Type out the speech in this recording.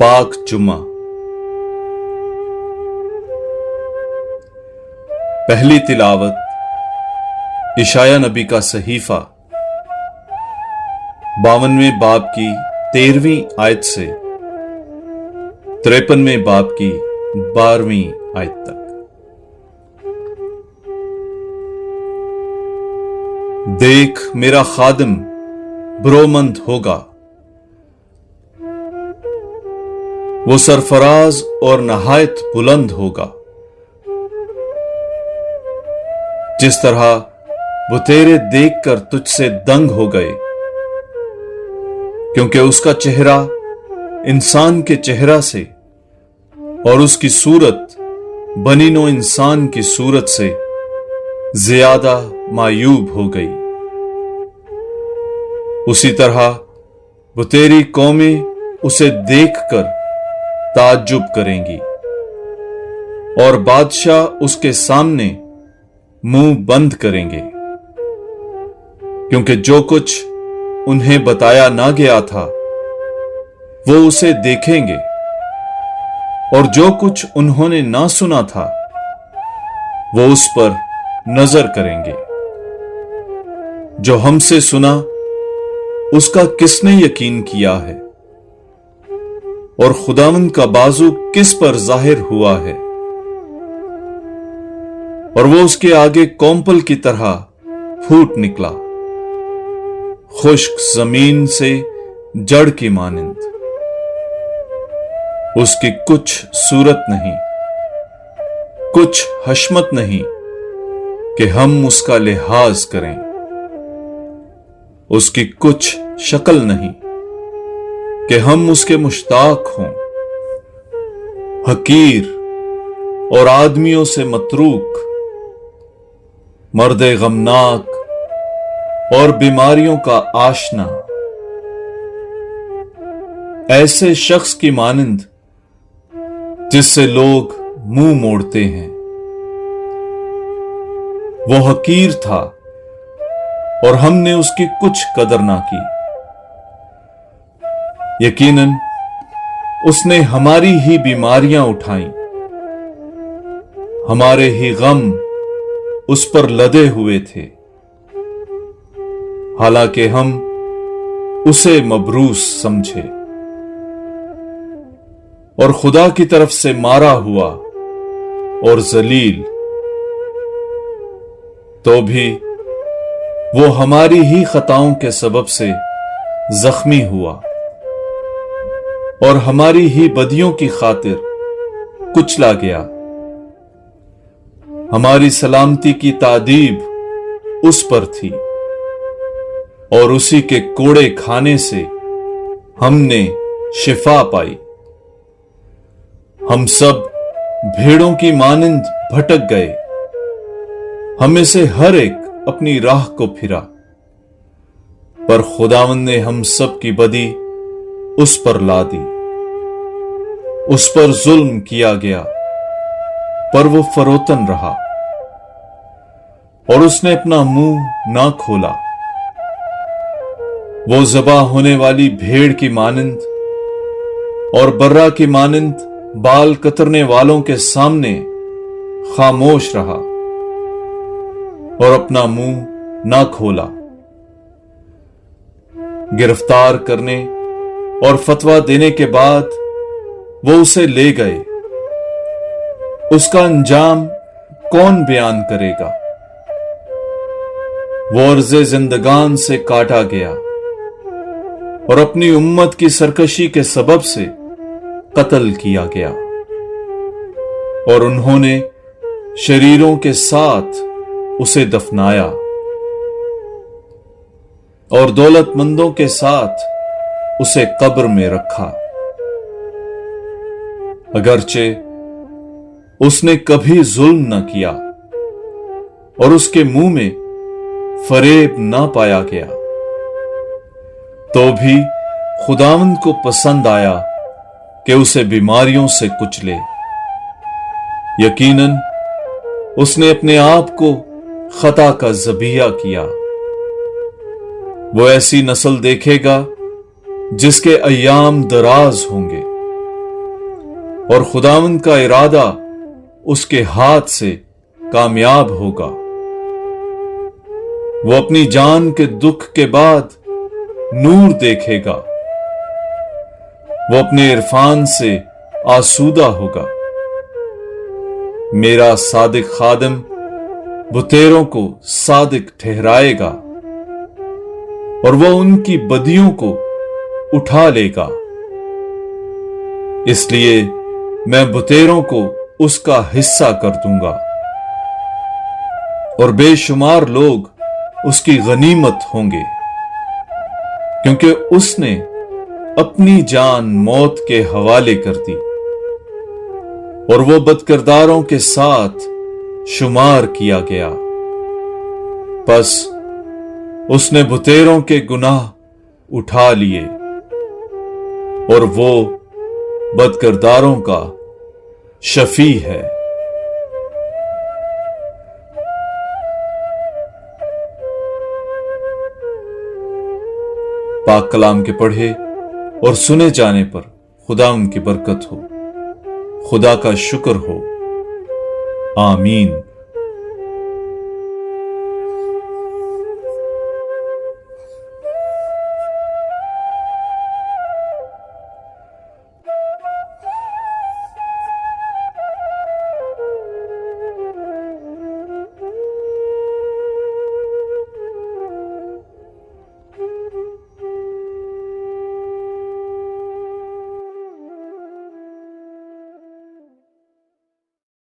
پاک جمعہ۔ پہلی تلاوت اشعیاء نبی کا صحیفہ 52ویں باب کی 13ویں آیت سے 53ویں باب کی 12ویں آیت تک۔ دیکھ میرا خادم برومند ہوگا، وہ سرفراز اور نہایت بلند ہوگا، جس طرح وہ تیرے دیکھ کر تجھ سے دنگ ہو گئے، کیونکہ اس کا چہرہ انسان کے چہرہ سے اور اس کی صورت بنی نوع انسان کی صورت سے زیادہ معیوب ہو گئی۔ اسی طرح وہ تیری قومیں اسے دیکھ کر تعجب کریں گی، اور بادشاہ اس کے سامنے منہ بند کریں گے، کیونکہ جو کچھ انہیں بتایا نہ گیا تھا وہ اسے دیکھیں گے، اور جو کچھ انہوں نے نہ سنا تھا وہ اس پر نظر کریں گے۔ جو ہم سے سنا اس کا کس نے یقین کیا ہے، اور خداوند کا بازو کس پر ظاہر ہوا ہے؟ اور وہ اس کے آگے کومپل کی طرح پھوٹ نکلا، خشک زمین سے جڑ کی مانند۔ اس کی کچھ صورت نہیں، کچھ حشمت نہیں کہ ہم اس کا لحاظ کریں، اس کی کچھ شکل نہیں کہ ہم اس کے مشتاق ہوں۔ حقیر اور آدمیوں سے متروک، مرد غمناک اور بیماریوں کا آشنا، ایسے شخص کی مانند جس سے لوگ منہ موڑتے ہیں۔ وہ حقیر تھا اور ہم نے اس کی کچھ قدر نہ کی۔ یقیناً اس نے ہماری ہی بیماریاں اٹھائیں، ہمارے ہی غم اس پر لدے ہوئے تھے، حالانکہ ہم اسے مبروس سمجھے اور خدا کی طرف سے مارا ہوا اور ذلیل۔ تو بھی وہ ہماری ہی خطاؤں کے سبب سے زخمی ہوا اور ہماری ہی بدیوں کی خاطر کچلا گیا۔ ہماری سلامتی کی تادیب اس پر تھی، اور اسی کے کوڑے کھانے سے ہم نے شفا پائی۔ ہم سب بھیڑوں کی مانند بھٹک گئے، ہم میں سے ہر ایک اپنی راہ کو پھرا، پر خداوند نے ہم سب کی بدی اس پر لا دی۔ اس پر ظلم کیا گیا، پر وہ فروتن رہا، اور اس نے اپنا منہ نہ کھولا۔ وہ ذبح ہونے والی بھیڑ کی مانند اور برہ کی مانند بال کترنے والوں کے سامنے خاموش رہا اور اپنا منہ نہ کھولا۔ گرفتار کرنے اور فتویٰ دینے کے بعد وہ اسے لے گئے، اس کا انجام کون بیان کرے گا؟ وہ عرض زندگان سے کاٹا گیا اور اپنی امت کی سرکشی کے سبب سے قتل کیا گیا، اور انہوں نے شریروں کے ساتھ اسے دفنایا اور دولت مندوں کے ساتھ اسے قبر میں رکھا۔ اگرچہ اس نے کبھی ظلم نہ کیا اور اس کے منہ میں فریب نہ پایا گیا، تو بھی خداوند کو پسند آیا کہ اسے بیماریوں سے کچلے۔ یقیناً اس نے اپنے آپ کو خطا کا ذبیحہ کیا۔ وہ ایسی نسل دیکھے گا جس کے ایام دراز ہوں گے، اور خداوند کا ارادہ اس کے ہاتھ سے کامیاب ہوگا۔ وہ اپنی جان کے دکھ کے بعد نور دیکھے گا۔ وہ اپنے عرفان سے آسودہ ہوگا۔ میرا صادق خادم بتیروں کو صادق ٹھہرائے گا اور وہ ان کی بدیوں کو اٹھا لے گا۔ اس لیے میں بتیروں کو اس کا حصہ کر دوں گا اور بے شمار لوگ اس کی غنیمت ہوں گے، کیونکہ اس نے اپنی جان موت کے حوالے کر دی اور وہ بدکرداروں کے ساتھ شمار کیا گیا۔ پس اس نے بتیروں کے گناہ اٹھا لیے اور وہ بدکرداروں کا شفیع ہے۔ پاک کلام کے پڑھے اور سنے جانے پر خدا ان کی برکت ہو۔ خدا کا شکر ہو۔ آمین۔